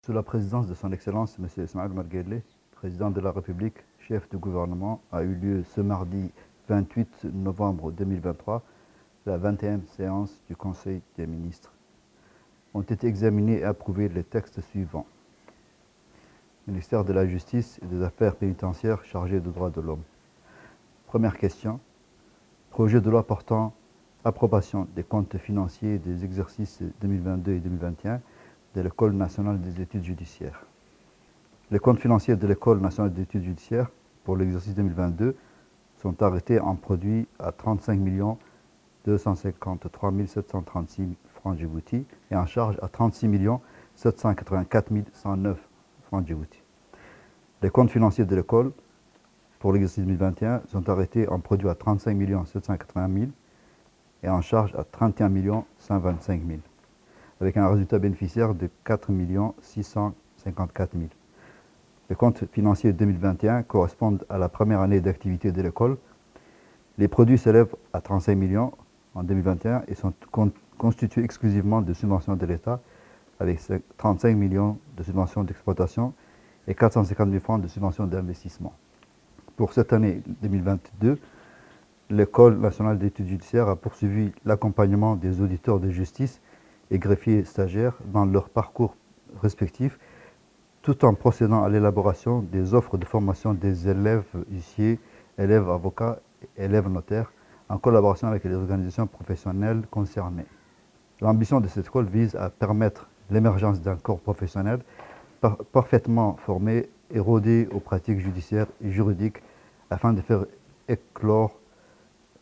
Sous la présidence de son Excellence M. Ismaël Omar Guelleh, président de la République, chef du gouvernement, a eu lieu ce mardi 28 novembre 2023 la 21e séance du Conseil des ministres. Ont été examinés et approuvés les textes suivants. Ministère de la Justice et des Affaires pénitentiaires chargé des droits de l'homme. Première question. Projet de loi portant approbation des comptes financiers des exercices 2022 et 2021 de l'École nationale des études judiciaires. Les comptes financiers de l'École nationale des études judiciaires pour l'exercice 2022 sont arrêtés en produit à 35 253 736 francs djibouti et en charge à 36 784 109 francs djibouti. Les comptes financiers de l'école pour l'exercice 2021 sont arrêtés en produit à 35 780 000 et en charge à 31 125 000, avec un résultat bénéficiaire de 4 654 000. Les comptes financiers 2021 correspondent à la première année d'activité de l'école. Les produits s'élèvent à 35 millions en 2021 et sont constitués exclusivement de subventions de l'État, avec 35 millions de subventions d'exploitation et 450 000 francs de subventions d'investissement. Pour cette année 2022, l'École nationale d'études judiciaires a poursuivi l'accompagnement des auditeurs de justice et greffiers stagiaires dans leur parcours respectif, tout en procédant à l'élaboration des offres de formation des élèves huissiers, élèves avocats et élèves notaires, en collaboration avec les organisations professionnelles concernées. L'ambition de cette école vise à permettre l'émergence d'un corps professionnel parfaitement formé et rodé aux pratiques judiciaires et juridiques afin de faire éclore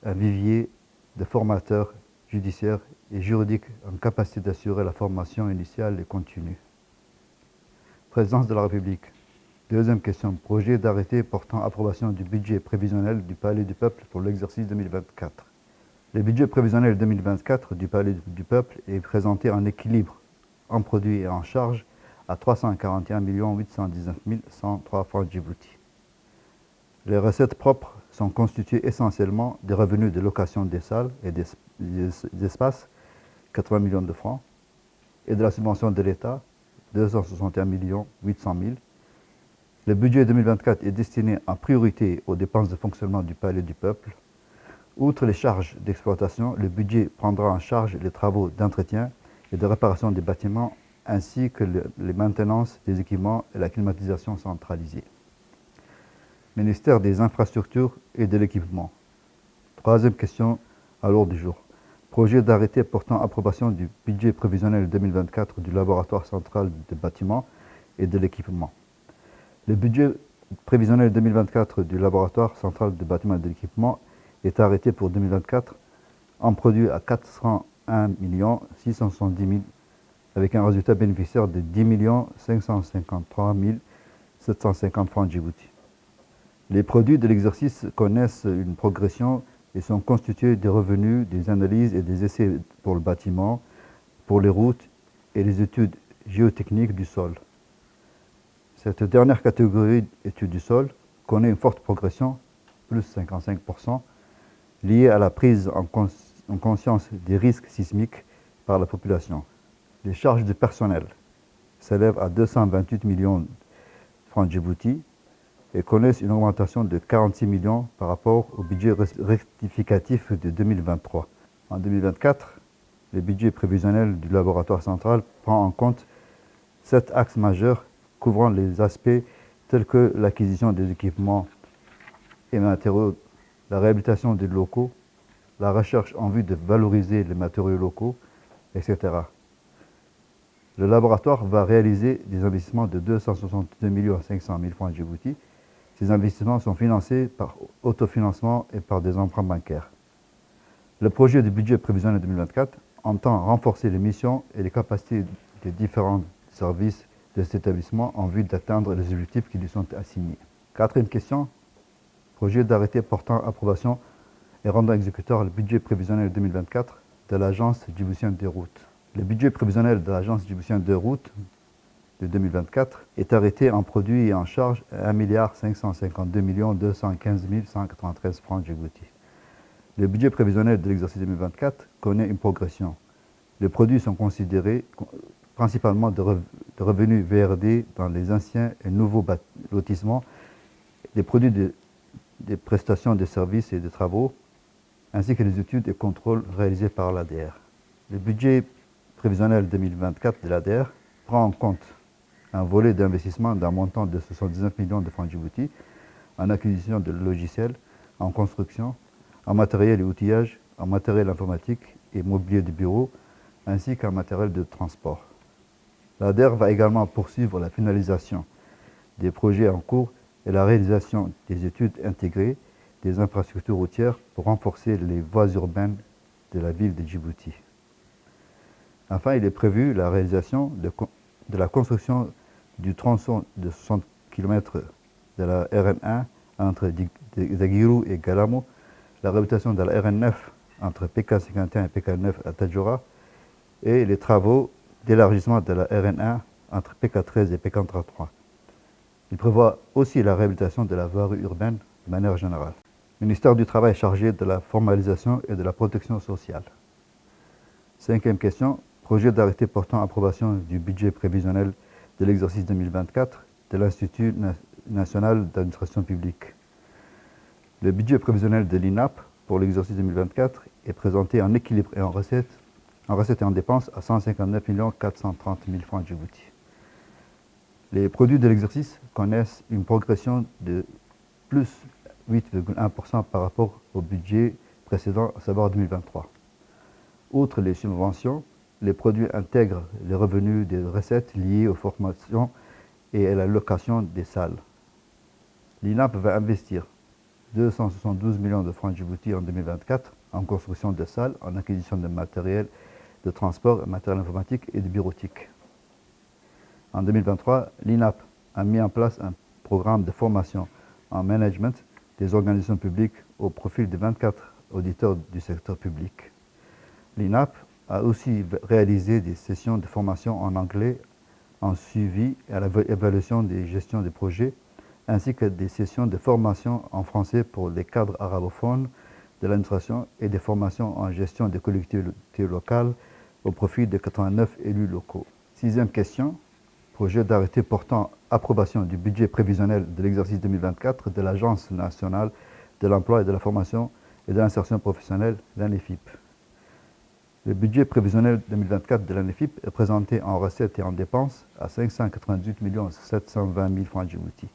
un vivier de formateurs judiciaires et juridiques en capacité d'assurer la formation initiale et continue. Présidence de la République. Deuxième question. Projet d'arrêté portant approbation du budget prévisionnel du Palais du Peuple pour l'exercice 2024. Le budget prévisionnel 2024 du Palais du Peuple est présenté en équilibre en produit et en charge à 341 819 103 francs djibouti. Les recettes propres sont constituées essentiellement des revenus de location des salles et des espaces, 80 millions de francs, et de la subvention de l'État, 261 800 000. Le budget 2024 est destiné en priorité aux dépenses de fonctionnement du Palais du Peuple. Outre les charges d'exploitation, le budget prendra en charge les travaux d'entretien et de réparation des bâtiments, ainsi que les maintenances des équipements et la climatisation centralisée. Ministère des Infrastructures et de l'Équipement. Troisième question à l'ordre du jour. Projet d'arrêté portant approbation du budget prévisionnel 2024 du Laboratoire central des bâtiments et de l'équipement. Le budget prévisionnel 2024 du Laboratoire central des bâtiments et de l'équipement est arrêté pour 2024 en produit à 401 670 000 avec un résultat bénéficiaire de 10 553 750 francs djibouti. Les produits de l'exercice connaissent une progression et sont constitués des revenus, des analyses et des essais pour le bâtiment, pour les routes et les études géotechniques du sol. Cette dernière catégorie d'études du sol connaît une forte progression, plus 55%, liée à la prise en conscience des risques sismiques par la population. Les charges de personnel s'élèvent à 228 millions de francs djibouti et connaissent une augmentation de 46 millions par rapport au budget rectificatif de 2023. En 2024, le budget prévisionnel du laboratoire central prend en compte 7 axes majeurs couvrant les aspects tels que l'acquisition des équipements et matériaux, la réhabilitation des locaux, la recherche en vue de valoriser les matériaux locaux, etc. Le laboratoire va réaliser des investissements de 262 500 000 francs djibouti. Ces investissements sont financés par autofinancement et par des emprunts bancaires. Le projet de budget prévisionnel 2024 entend renforcer les missions et les capacités des différents services de cet établissement en vue d'atteindre les objectifs qui lui sont assignés. Quatrième question. Projet d'arrêté portant approbation et rendant exécuteur le budget prévisionnel 2024 de l'Agence djiboutienne des routes. Le budget prévisionnel de l'Agence djiboutienne des routes de 2024 est arrêté en produit et en charge à 1 552 215 193 francs djibouti. Le budget prévisionnel de l'exercice 2024 connaît une progression. Les produits sont principalement de revenus VRD dans les anciens et nouveaux lotissements, des produits des prestations de services et de travaux, ainsi que les études et contrôles réalisés par l'ADR. Le budget prévisionnel 2024 de l'ADR prend en compte un volet d'investissement d'un montant de 79 millions de francs Djibouti en acquisition de logiciels, en construction, en matériel et outillage, en matériel informatique et mobilier de bureau, ainsi qu'en matériel de transport. L'ADR va également poursuivre la finalisation des projets en cours et la réalisation des études intégrées des infrastructures routières pour renforcer les voies urbaines de la ville de Djibouti. Enfin, il est prévu la réalisation de la construction du tronçon de 60 km de la RN1 entre Dagirou et Galamo, la réhabilitation de la RN9 entre PK51 et PK9 à Tadjoura et les travaux d'élargissement de la RN1 entre PK13 et PK33. Il prévoit aussi la réhabilitation de la voirie urbaine de manière générale. Le ministère du Travail est chargé de la formalisation et de la protection sociale. Cinquième question, projet d'arrêté portant approbation du budget prévisionnel de l'exercice 2024 de l'Institut national d'administration publique. Le budget prévisionnel de l'INAP pour l'exercice 2024 est présenté en équilibre et en recettes et en dépenses à 159 430 000 francs Djibouti. Les produits de l'exercice connaissent une progression de plus 8,1% par rapport au budget précédent, à savoir 2023. Outre les subventions, les produits intègrent les revenus des recettes liées aux formations et à la location des salles. L'INAP va investir 272 millions de francs Djibouti en 2024 en construction de salles, en acquisition de matériel de transport, matériel informatique et de bureautique. En 2023, l'INAP a mis en place un programme de formation en management des organisations publiques au profil de 24 auditeurs du secteur public. L'INAP a aussi réalisé des sessions de formation en anglais, en suivi et à l'évaluation des gestions des projets, ainsi que des sessions de formation en français pour les cadres arabophones de l'administration et des formations en gestion des collectivités locales au profit de 89 élus locaux. Sixième question, projet d'arrêté portant approbation du budget prévisionnel de l'exercice 2024 de l'Agence nationale de l'emploi et de la formation et de l'insertion professionnelle, l'ANEFIP. Le budget prévisionnel 2024 de l'ANEFIP est présenté en recettes et en dépenses à 598 720 000 francs Djibouti.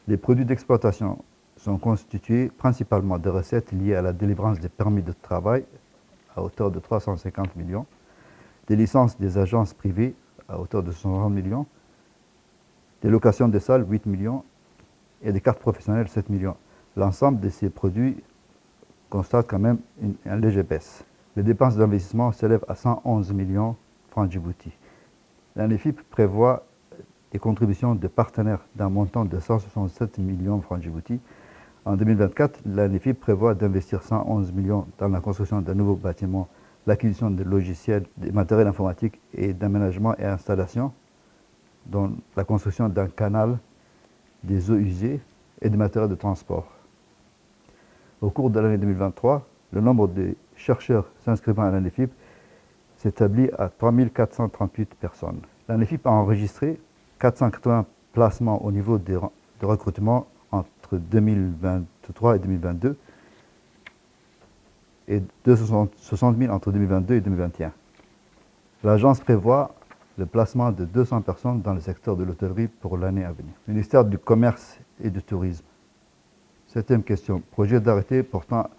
Les produits d'exploitation sont constitués principalement de recettes liées à la délivrance des permis de travail à hauteur de 350 millions, des licences des agences privées à hauteur de 160 millions, des locations de salles 8 millions et des cartes professionnelles 7 millions. L'ensemble de ces produits constate quand même une légère baisse. Les dépenses d'investissement s'élèvent à 111 millions francs Djibouti. L'ANEFIP prévoit des contributions de partenaires d'un montant de 167 millions francs Djibouti. En 2024, l'ANEFIP prévoit d'investir 111 millions dans la construction d'un nouveau bâtiment, l'acquisition de logiciels, des matériels informatiques et d'aménagement et installation, dont la construction d'un canal, des eaux usées et des matériels de transport. Au cours de l'année 2023, le nombre de chercheurs s'inscrivant à l'ANEFIP s'établit à 3 438 personnes. L'ANEFIP a enregistré 480 placements au niveau de recrutement entre 2023 et 2022 et 260 000 entre 2022 et 2021. L'agence prévoit le placement de 200 personnes dans le secteur de l'hôtellerie pour l'année à venir. Ministère du Commerce et du Tourisme. Septième question. Projet d'arrêté portant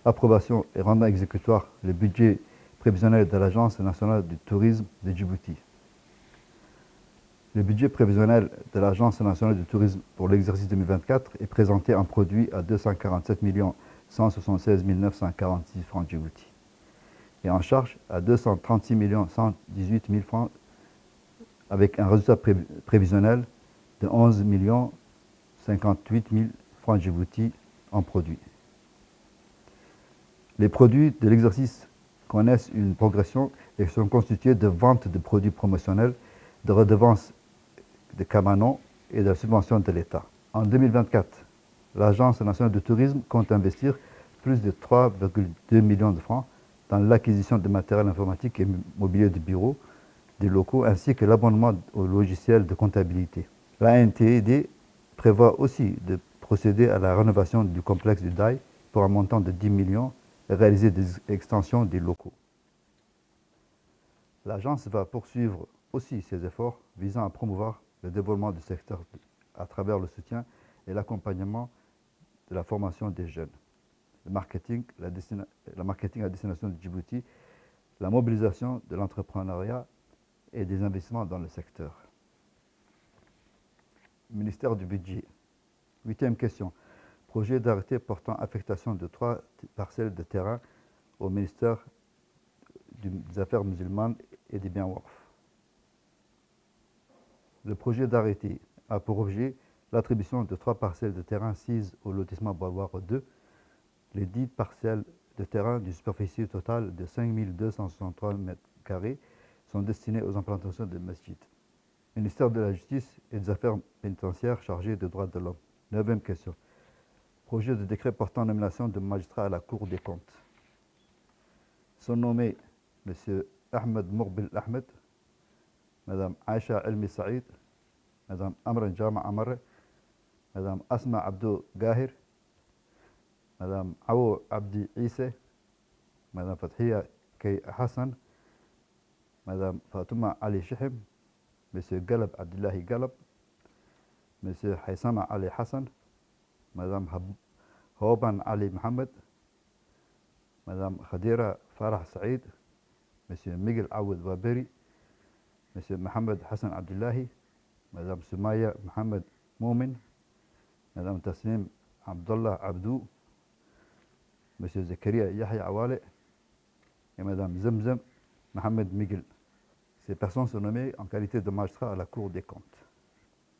approbation et rendant exécutoire le budget prévisionnel de l'Agence nationale du tourisme de Djibouti. Le budget prévisionnel de l'Agence nationale du tourisme pour l'exercice 2024 est présenté en produit à 247 176 946 francs Djibouti et en charge à 236 118 000 francs avec un résultat prévisionnel de 11 58 000 francs Djibouti en produit. Les produits de l'exercice connaissent une progression et sont constitués de ventes de produits promotionnels, de redevances de Camanon et de la subvention de l'État. En 2024, l'Agence nationale de tourisme compte investir plus de 3,2 millions de francs dans l'acquisition de matériel informatique et mobilier de bureau, des locaux ainsi que l'abonnement au logiciel de comptabilité. La NTD prévoit aussi de procéder à la rénovation du complexe du DAI pour un montant de 10 millions et réaliser des extensions des locaux. L'agence va poursuivre aussi ses efforts visant à promouvoir le développement du secteur à travers le soutien et l'accompagnement de la formation des jeunes, le marketing à destination de Djibouti, la mobilisation de l'entrepreneuriat et des investissements dans le secteur. Ministère du Budget. 8e question. Projet d'arrêté portant affectation de 3 parcelles de terrain au ministère des Affaires musulmanes et des biens waqf. Le projet d'arrêté a pour objet l'attribution de 3 parcelles de terrain sises au lotissement Balwar 2. Les 10 parcelles de terrain d'une superficie totale de 5 263 m² sont destinées aux implantations de masjid. Ministère de la Justice et des Affaires pénitentiaires chargé des droits de l'homme. 9e question. Projet de décret portant nomination de magistrats à la Cour des comptes. Sont nommés M. Ahmed Mourbil Ahmed, Mme Aisha Elmi Saïd, Mme Amran Jama Amar, Mme Asma Abdou Gahir, Mme Awo Abdi Isse, Mme Fathia Kay Hassan, Mme Fatouma Ali Shihim, M. Galab Abdullahi Galab, M. Haysama Ali Hassan, Mme Hoban Ali Mohamed, Mme Khadira Farah Saïd, M. Miguel Aoud Waberi, M. Mohamed Hassan Abdullahi, Mme Soumaya Mohamed Moumin, Mme Tasnim Abdullah Abdou, M. Zakaria Yahya Awale et Mme Zemzem Mohamed Miguel. Ces personnes sont nommées en qualité de magistrats à la Cour des comptes.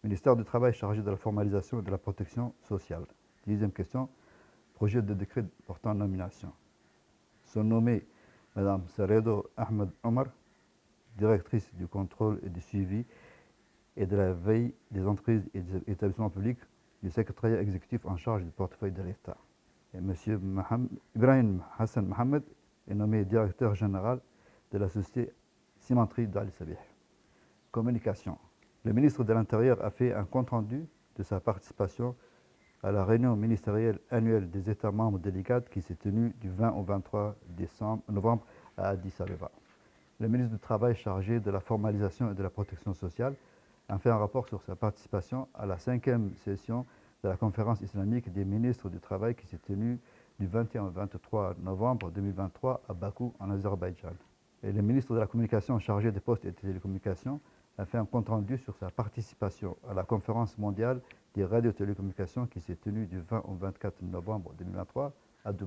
Ministère du Travail chargé de la formalisation et de la protection sociale. 10e question. Projet de décret portant nomination. Sont nommés Mme Saredo Ahmed Omar, directrice du contrôle et du suivi et de la veille des entreprises et des établissements publics du secrétariat exécutif en charge du portefeuille de l'État. Et M. Ibrahim Hassan Mohamed est nommé directeur général de la société Cimenterie d'Al Sabih. Communication. Le ministre de l'Intérieur a fait un compte-rendu de sa participation à la réunion ministérielle annuelle des États membres de l'IGAD qui s'est tenue du 20 au 23 novembre à Addis Abeba. Le ministre du Travail chargé de la formalisation et de la protection sociale a fait un rapport sur sa participation à la 5e session de la conférence islamique des ministres du Travail qui s'est tenue du 21 au 23 novembre 2023 à Bakou, en Azerbaïdjan. Et le ministre de la Communication chargé des postes et des télécommunications a fait un compte-rendu sur sa participation à la conférence mondiale des radios et télécommunications qui s'est tenue du 20 au 24 novembre 2023 à Dubaï.